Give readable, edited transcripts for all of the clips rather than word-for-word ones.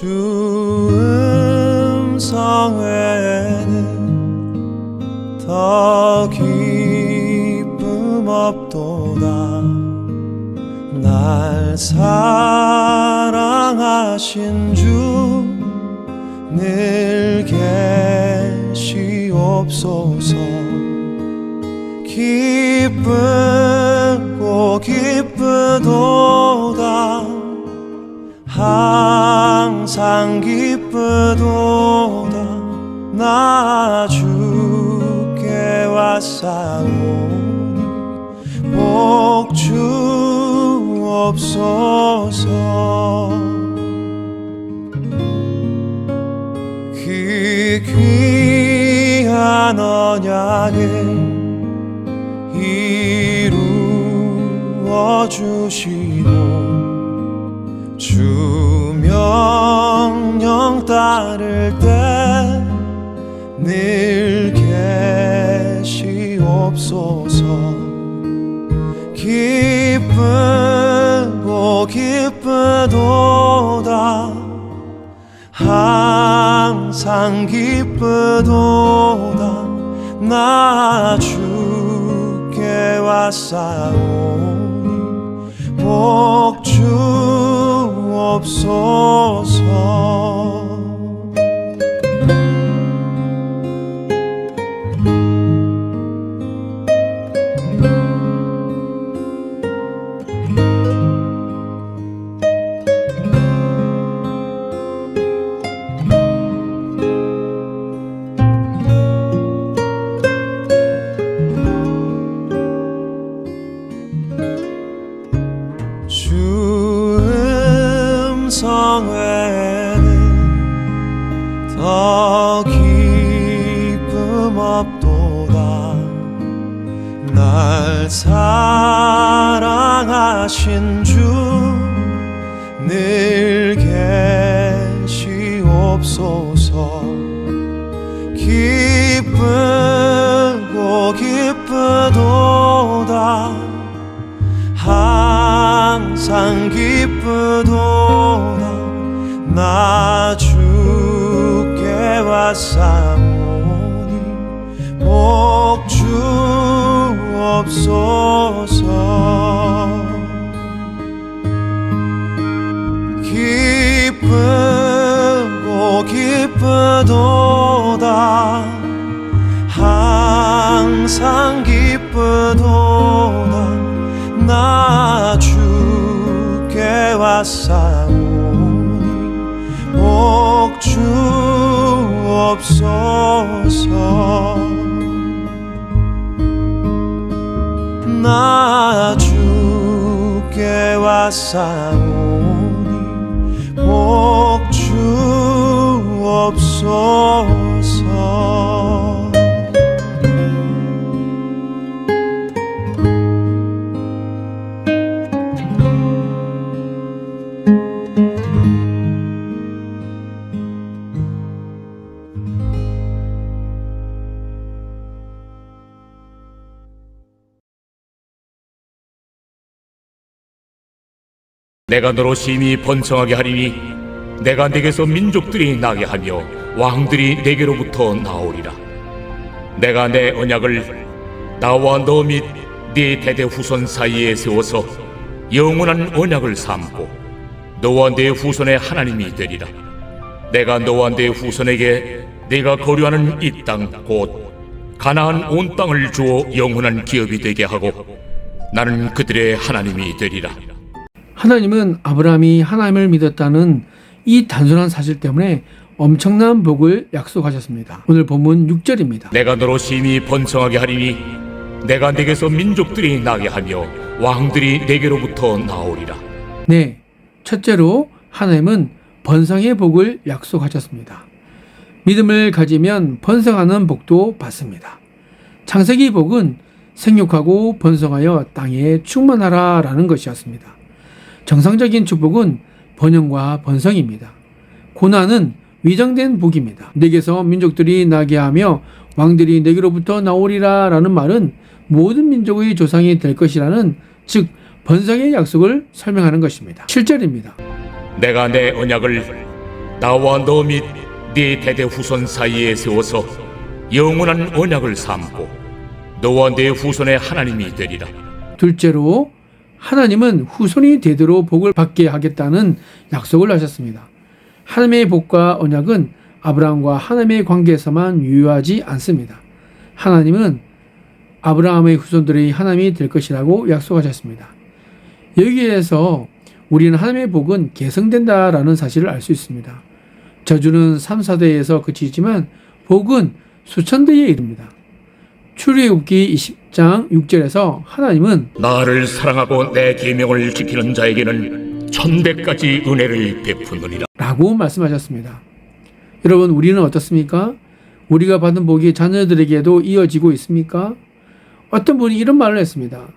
주 음성 외에는 더 기쁨 없도다. 날 사랑하신 주 늘 계시옵소서. 기쁘고 기쁘도다. 항상 기쁘도다. 나 주께 왔사오니 복 주옵소서. 귀한 언약을 이루어 주시고 주 명령 따를 때 늘 계시옵소서. 기쁘고 기쁘도다. 항상 기쁘도다. 나 주께 왔사오니 복 주옵소서. 음성 외에는 더 기쁨 없도다. 날 사랑하신 주 늘 계시옵소서. 기쁘고 기쁘도다. 항상 기쁘도다. 나 주께 왔사오니 복 주옵소서. 기쁘고 기쁘도다. 항상 기쁘도다. 나 주께 왔사오니 복 주옵소서. 나 주께 왔사오니 복 주옵소서. 내가 너로 심히 번성하게 하리니 내가 네게서 민족들이 나게 하며 왕들이 네게로부터 나오리라. 내가 내 언약을 나와 너 및 네 대대 후손 사이에 세워서 영원한 언약을 삼고 너와 네 후손의 하나님이 되리라. 내가 너와 네 후손에게 네가 거류하는 이 땅 곧 가나안 온 땅을 주어 영원한 기업이 되게 하고 나는 그들의 하나님이 되리라. 하나님은 아브라함이 하나님을 믿었다는 이 단순한 사실 때문에 엄청난 복을 약속하셨습니다. 오늘 본문 6절입니다. 내가 너로 심히 번성하게 하리니 내가 네게서 민족들이 나게 하며 왕들이 네게로부터 나오리라. 네, 첫째로 하나님은 번성의 복을 약속하셨습니다. 믿음을 가지면 번성하는 복도 받습니다. 창세기 복은 생육하고 번성하여 땅에 충만하라 라는 것이었습니다. 정상적인 축복은 번영과 번성입니다. 고난은 위장된 복입니다. 내게서 민족들이 나게 하며 왕들이 내게로부터 나오리라 라는 말은 모든 민족의 조상이 될 것이라는, 즉 번성의 약속을 설명하는 것입니다. 7절입니다. 내가 내 언약을 나와 너 및 네 대대 후손 사이에 세워서 영원한 언약을 삼고 너와 네 후손의 하나님이 되리라. 둘째로 하나님은 후손이 대대로 복을 받게 하겠다는 약속을 하셨습니다. 하나님의 복과 언약은 아브라함과 하나님의 관계에서만 유효하지 않습니다. 하나님은 아브라함의 후손들이 하나님이 될 것이라고 약속하셨습니다. 여기에서 우리는 하나님의 복은 계승된다라는 사실을 알 수 있습니다. 저주는 3, 4대에서 그치지만 복은 수천 대에 이릅니다. 출애굽기 20장 6절에서 하나님은 나를 사랑하고 내 계명을 지키는 자에게는 1000배까지 은혜를 베푸느니라 라고 말씀하셨습니다. 여러분, 우리는 어떻습니까? 우리가 받은 복이 자녀들에게도 이어지고 있습니까? 어떤 분이 이런 말을 했습니다.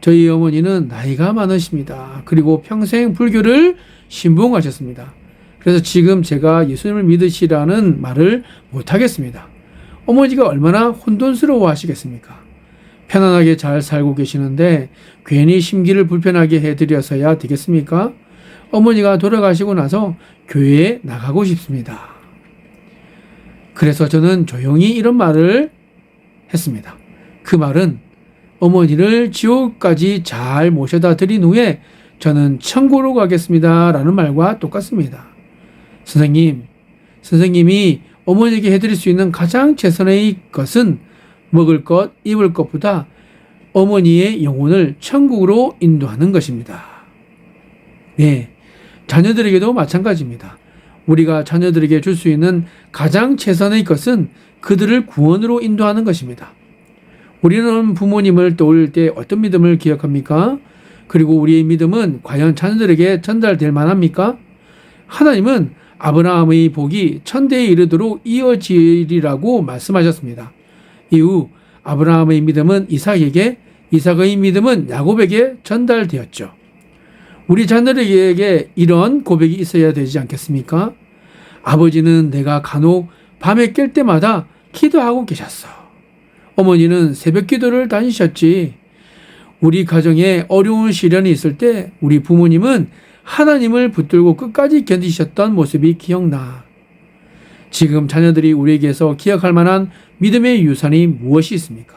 저희 어머니는 나이가 많으십니다. 그리고 평생 불교를 신봉하셨습니다. 그래서 지금 제가 예수님을 믿으시라는 말을 못하겠습니다. 어머니가 얼마나 혼돈스러워 하시겠습니까? 편안하게 잘 살고 계시는데 괜히 심기를 불편하게 해드려서야 되겠습니까? 어머니가 돌아가시고 나서 교회에 나가고 싶습니다. 그래서 저는 조용히 이런 말을 했습니다. 그 말은 어머니를 지옥까지 잘 모셔다 드린 후에 저는 천국으로 가겠습니다 라는 말과 똑같습니다. 선생님이 어머니에게 해드릴 수 있는 가장 최선의 것은 먹을 것, 입을 것보다 어머니의 영혼을 천국으로 인도하는 것입니다. 네, 자녀들에게도 마찬가지입니다. 우리가 자녀들에게 줄 수 있는 가장 최선의 것은 그들을 구원으로 인도하는 것입니다. 우리는 부모님을 떠올릴 때 어떤 믿음을 기억합니까? 그리고 우리의 믿음은 과연 자녀들에게 전달될 만합니까? 하나님은 아브라함의 복이 1000대에 이르도록 이어지리라고 말씀하셨습니다. 이후 아브라함의 믿음은 이삭에게, 이삭의 믿음은 야곱에게 전달되었죠. 우리 자녀들에게 이런 고백이 있어야 되지 않겠습니까? 아버지는 내가 간혹 밤에 깰 때마다 기도하고 계셨어. 어머니는 새벽 기도를 다니셨지. 우리 가정에 어려운 시련이 있을 때 우리 부모님은 하나님을 붙들고 끝까지 견디셨던 모습이 기억나. 지금 자녀들이 우리에게서 기억할 만한 믿음의 유산이 무엇이 있습니까?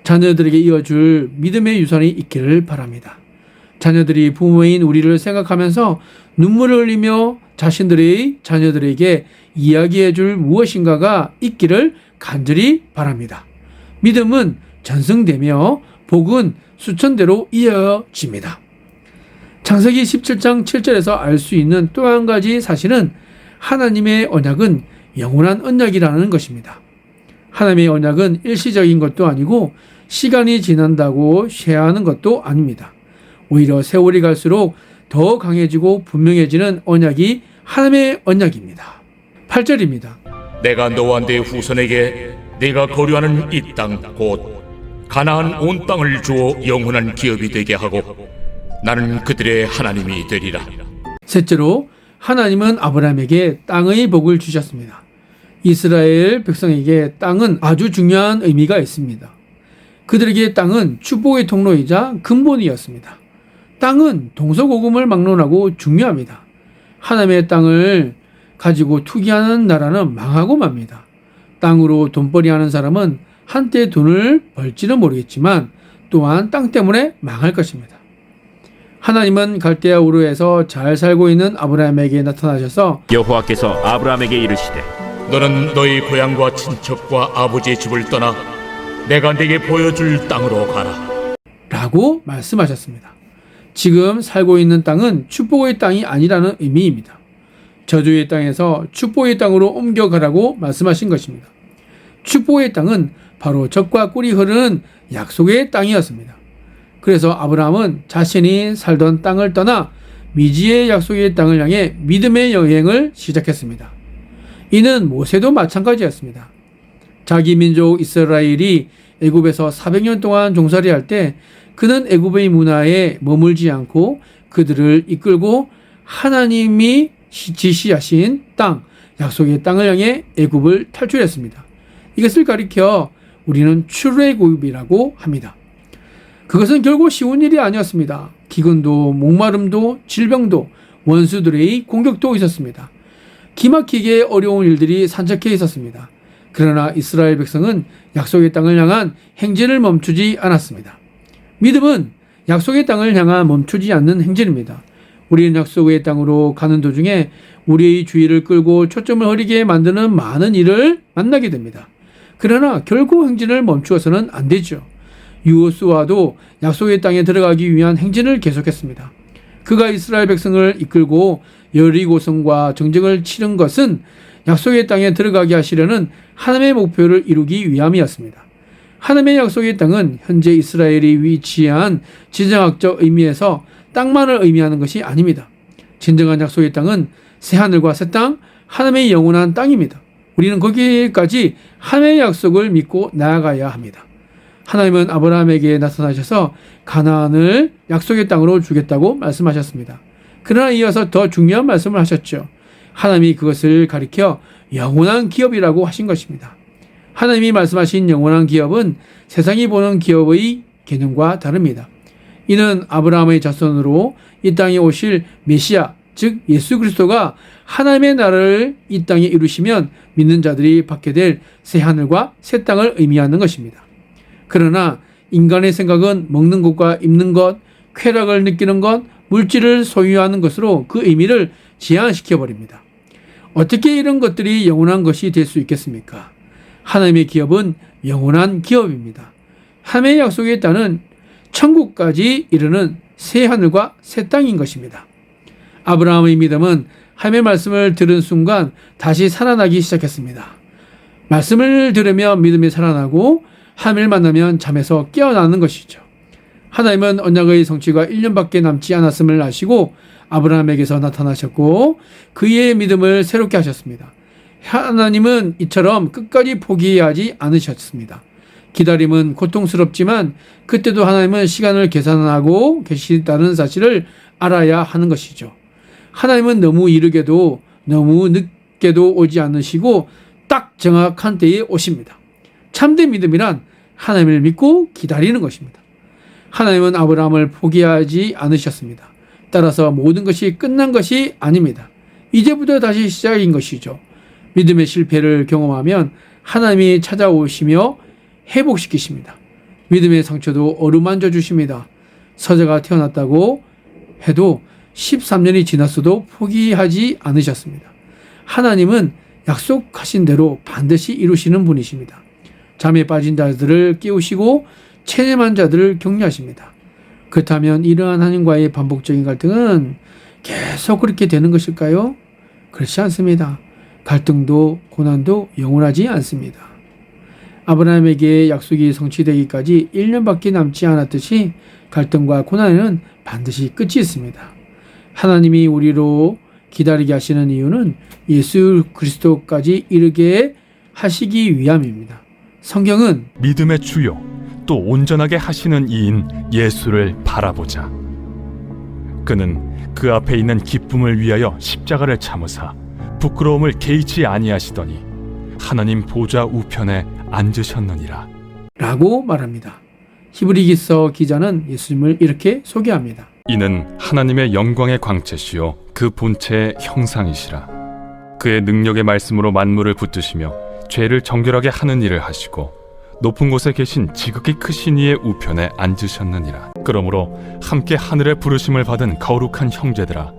자녀들에게 이어줄 믿음의 유산이 있기를 바랍니다. 자녀들이 부모인 우리를 생각하면서 눈물을 흘리며 자신들의 자녀들에게 이야기해 줄 무엇인가가 있기를 간절히 바랍니다. 믿음은 전승되며 복은 수천대로 이어집니다. 창세기 17장 7절에서 알 수 있는 또 한 가지 사실은 하나님의 언약은 영원한 언약이라는 것입니다. 하나님의 언약은 일시적인 것도 아니고 시간이 지난다고 쇠하는 것도 아닙니다. 오히려 세월이 갈수록 더 강해지고 분명해지는 언약이 하나님의 언약입니다. 8절입니다. 내가 너와 네 후손에게 네가 거류하는 이 땅 곧 가나안 온 땅을 주어 영원한 기업이 되게 하고 나는 그들의 하나님이 되리라. 셋째로 하나님은 아브라함에게 땅의 복을 주셨습니다. 이스라엘 백성에게 땅은 아주 중요한 의미가 있습니다. 그들에게 땅은 축복의 통로이자 근본이었습니다. 땅은 동서고금을 막론하고 중요합니다. 하나님의 땅을 가지고 투기하는 나라는 망하고 맙니다. 땅으로 돈벌이하는 사람은 한때 돈을 벌지는 모르겠지만 또한 땅 때문에 망할 것입니다. 하나님은 갈대아 우르에서 잘 살고 있는 아브라함에게 나타나셔서 여호와께서 아브라함에게 이르시되 너는 너희 고향과 친척과 아버지의 집을 떠나 내가 네게 보여줄 땅으로 가라 라고 말씀하셨습니다. 지금 살고 있는 땅은 축복의 땅이 아니라는 의미입니다. 저주의 땅에서 축복의 땅으로 옮겨가라고 말씀하신 것입니다. 축복의 땅은 바로 젖과 꿀이 흐르는 약속의 땅이었습니다. 그래서 아브라함은 자신이 살던 땅을 떠나 미지의 약속의 땅을 향해 믿음의 여행을 시작했습니다. 이는 모세도 마찬가지였습니다. 자기 민족 이스라엘이 애굽에서 400년 동안 종살이할 때 그는 애굽의 문화에 머물지 않고 그들을 이끌고 하나님이 지시하신 땅, 약속의 땅을 향해 애굽을 탈출했습니다. 이것을 가리켜 우리는 출애굽이라고 합니다. 그것은 결국 쉬운 일이 아니었습니다. 기근도 목마름도 질병도 원수들의 공격도 있었습니다. 기막히게 어려운 일들이 산적해 있었습니다. 그러나 이스라엘 백성은 약속의 땅을 향한 행진을 멈추지 않았습니다. 믿음은 약속의 땅을 향한 멈추지 않는 행진입니다. 우리는 약속의 땅으로 가는 도중에 우리의 주의를 끌고 초점을 흐리게 만드는 많은 일을 만나게 됩니다. 그러나 결국 행진을 멈추어서는 안 되죠. 여호수아도 약속의 땅에 들어가기 위한 행진을 계속했습니다. 그가 이스라엘 백성을 이끌고 여리고성과 정쟁을 치른 것은 약속의 땅에 들어가게 하시려는 하나님의 목표를 이루기 위함이었습니다. 하나님의 약속의 땅은 현재 이스라엘이 위치한 지정학적 의미에서 땅만을 의미하는 것이 아닙니다. 진정한 약속의 땅은 새하늘과 새 땅, 하나님의 영원한 땅입니다. 우리는 거기까지 하나님의 약속을 믿고 나아가야 합니다. 하나님은 아브라함에게 나타나셔서 가나안을 약속의 땅으로 주겠다고 말씀하셨습니다. 그러나 이어서 더 중요한 말씀을 하셨죠. 하나님이 그것을 가리켜 영원한 기업이라고 하신 것입니다. 하나님이 말씀하신 영원한 기업은 세상이 보는 기업의 개념과 다릅니다. 이는 아브라함의 자손으로 이 땅에 오실 메시아, 즉 예수 그리스도가 하나님의 나라를 이 땅에 이루시면 믿는 자들이 받게 될 새 하늘과 새 땅을 의미하는 것입니다. 그러나 인간의 생각은 먹는 것과 입는 것, 쾌락을 느끼는 것, 물질을 소유하는 것으로 그 의미를 제한시켜 버립니다. 어떻게 이런 것들이 영원한 것이 될 수 있겠습니까? 하나님의 기업은 영원한 기업입니다. 하나님의 약속에 따른 천국까지 이르는 새 하늘과 새 땅인 것입니다. 아브라함의 믿음은 하나님의 말씀을 들은 순간 다시 살아나기 시작했습니다. 말씀을 들으며 믿음이 살아나고 하나님을 만나면 잠에서 깨어나는 것이죠. 하나님은 언약의 성취가 1년밖에 남지 않았음을 아시고 아브라함에게서 나타나셨고 그의 믿음을 새롭게 하셨습니다. 하나님은 이처럼 끝까지 포기하지 않으셨습니다. 기다림은 고통스럽지만 그때도 하나님은 시간을 계산하고 계시다는 사실을 알아야 하는 것이죠. 하나님은 너무 이르게도 너무 늦게도 오지 않으시고 딱 정확한 때에 오십니다. 참된 믿음이란 하나님을 믿고 기다리는 것입니다. 하나님은 아브라함을 포기하지 않으셨습니다. 따라서 모든 것이 끝난 것이 아닙니다. 이제부터 다시 시작인 것이죠. 믿음의 실패를 경험하면 하나님이 찾아오시며 회복시키십니다. 믿음의 상처도 어루만져 주십니다. 서자가 태어났다고 해도 13년이 지났어도 포기하지 않으셨습니다. 하나님은 약속하신 대로 반드시 이루시는 분이십니다. 잠에 빠진 자들을 깨우시고 체념한 자들을 격려하십니다. 그렇다면 이러한 하나님과의 반복적인 갈등은 계속 그렇게 되는 것일까요? 그렇지 않습니다. 갈등도 고난도 영원하지 않습니다. 아브라함에게 약속이 성취되기까지 1년밖에 남지 않았듯이 갈등과 고난에는 반드시 끝이 있습니다. 하나님이 우리로 기다리게 하시는 이유는 예수 그리스도까지 이르게 하시기 위함입니다. 성경은 믿음의 주요 또 온전하게 하시는 이인 예수를 바라보자. 그는 그 앞에 있는 기쁨을 위하여 십자가를 참으사 부끄러움을 개의치 아니하시더니 하나님 보좌 우편에 앉으셨느니라 라고 말합니다. 히브리서 기자는 예수님을 이렇게 소개합니다. 이는 하나님의 영광의 광채시요 그 본체의 형상이시라. 그의 능력의 말씀으로 만물을 붙드시며 죄를 정결하게 하는 일을 하시고 높은 곳에 계신 지극히 크신 이의 우편에 앉으셨느니라. 그러므로 함께 하늘의 부르심을 받은 거룩한 형제들아,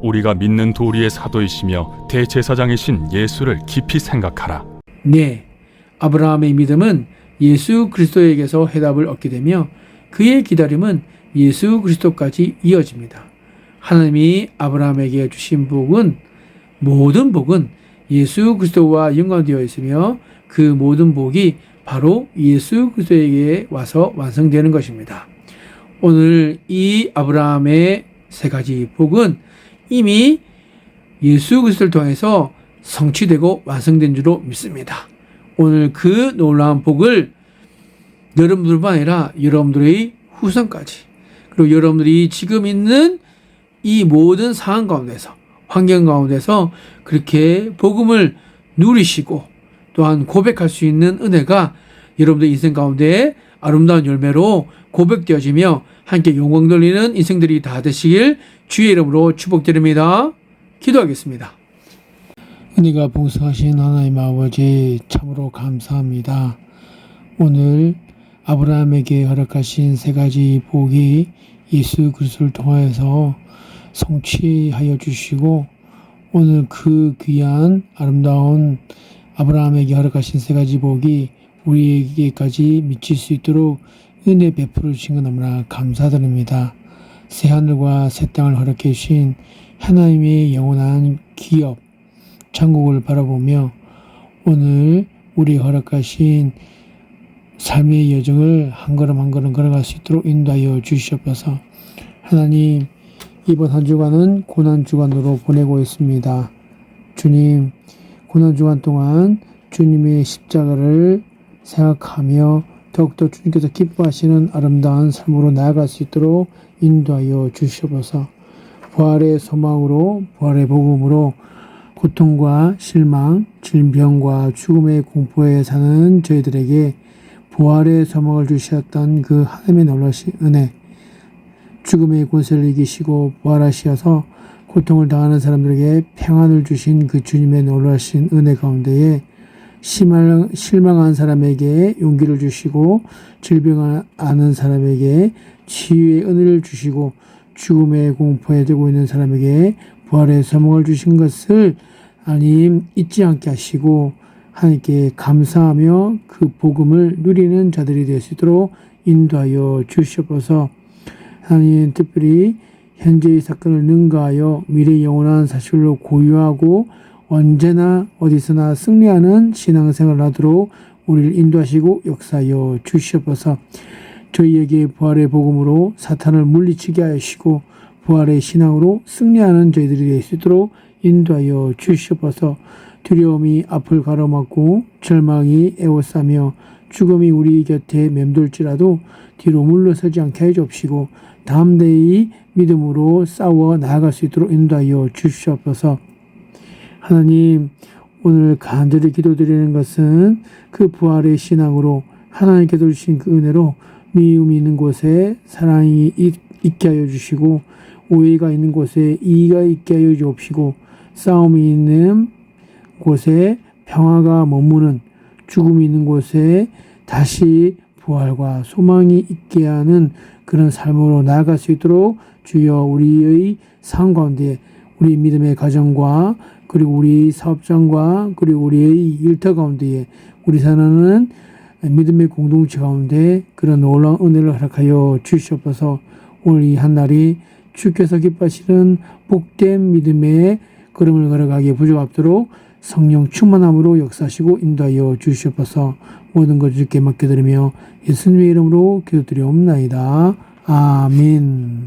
우리가 믿는 도리의 사도이시며 대제사장이신 예수를 깊이 생각하라. 네, 아브라함의 믿음은 예수 그리스도에게서 해답을 얻게 되며 그의 기다림은 예수 그리스도까지 이어집니다. 하나님이 아브라함에게 주신 복은 모든 복은 예수 그리스도와 연관되어 있으며 그 모든 복이 바로 예수 그리스도에게 와서 완성되는 것입니다. 오늘 이 아브라함의 세 가지 복은 이미 예수 그리스도를 통해서 성취되고 완성된 줄로 믿습니다. 오늘 그 놀라운 복을 여러분들뿐만 아니라 여러분들의 후손까지, 그리고 여러분들이 지금 있는 이 모든 상황 가운데서, 환경 가운데서 그렇게 복음을 누리시고 또한 고백할 수 있는 은혜가 여러분들 인생 가운데 아름다운 열매로 고백되어지며 함께 영광 돌리는 인생들이 다 되시길 주의 이름으로 축복드립니다. 기도하겠습니다. 은혜가 풍성하신 하나님 아버지 참으로 감사합니다. 오늘 아브라함에게 허락하신 세 가지 복이 예수 그리스도를 통하여서 성취하여 주시고 오늘 그 귀한 아름다운 아브라함에게 허락하신 세 가지 복이 우리에게까지 미칠 수 있도록 은혜 베풀어 주신 것 너무나 감사드립니다. 새 하늘과 새 땅을 허락해 주신 하나님의 영원한 기업 천국을 바라보며 오늘 우리 허락하신 삶의 여정을 한 걸음 한 걸음 걸어갈 수 있도록 인도하여 주시옵소서. 하나님, 이번 한 주간은 고난 주간으로 보내고 있습니다. 주님, 고난 주간 동안 주님의 십자가를 생각하며 더욱더 주님께서 기뻐하시는 아름다운 삶으로 나아갈 수 있도록 인도하여 주시옵소서. 부활의 소망으로, 부활의 복음으로 고통과 실망, 질병과 죽음의 공포에 사는 저희들에게 부활의 소망을 주셨던 그 하나님의 놀라신 은혜, 죽음의 권세를 이기시고 부활하시어서 고통을 당하는 사람들에게 평안을 주신 그 주님의 놀라신 은혜 가운데에 실망한 사람에게 용기를 주시고 질병을 앓는 사람에게 치유의 은혜를 주시고 죽음의 공포에 들고 있는 사람에게 부활의 소망을 주신 것을 하나님 잊지 않게 하시고 하나님께 감사하며 그 복음을 누리는 자들이 될 수 있도록 인도하여 주시옵소서. 하나님, 특별히 현재의 사건을 능가하여 미래의 영원한 사실로 고유하고 언제나 어디서나 승리하는 신앙생활을 하도록 우리를 인도하시고 역사하여 주시옵소서. 저희에게 부활의 복음으로 사탄을 물리치게 하시고 부활의 신앙으로 승리하는 저희들이 될 수 있도록 인도하여 주시옵소서. 두려움이 앞을 가로막고 절망이 에워싸며 죽음이 우리 곁에 맴돌지라도 뒤로 물러서지 않게 해 주옵시고 담대히 믿음으로 싸워 나아갈 수 있도록 인도하여 주시옵소서. 하나님, 오늘 간절히 기도드리는 것은 그 부활의 신앙으로 하나님께서 주신 그 은혜로 미움이 있는 곳에 사랑이 있게 하여 주시고 오해가 있는 곳에 이의가 있게 하여 주옵시고 싸움이 있는 곳에 평화가 머무는 죽음이 있는 곳에 다시 부활과 소망이 있게 하는 그런 삶으로 나아갈 수 있도록 주여 우리의 삶 가운데 우리 믿음의 가정과 그리고 우리 사업장과 그리고 우리의 일터 가운데에 우리 사는 믿음의 공동체 가운데 그런 놀라운 은혜를 허락하여 주시옵소서. 오늘 이 한 날이 주께서 기뻐하시는 복된 믿음의 걸음을 걸어가기에 부족하도록 성령 충만함으로 역사하시고 인도하여 주시옵소서. 모든 것 주께 맡겨드리며 예수님의 이름으로 기도드리옵나이다. 아멘.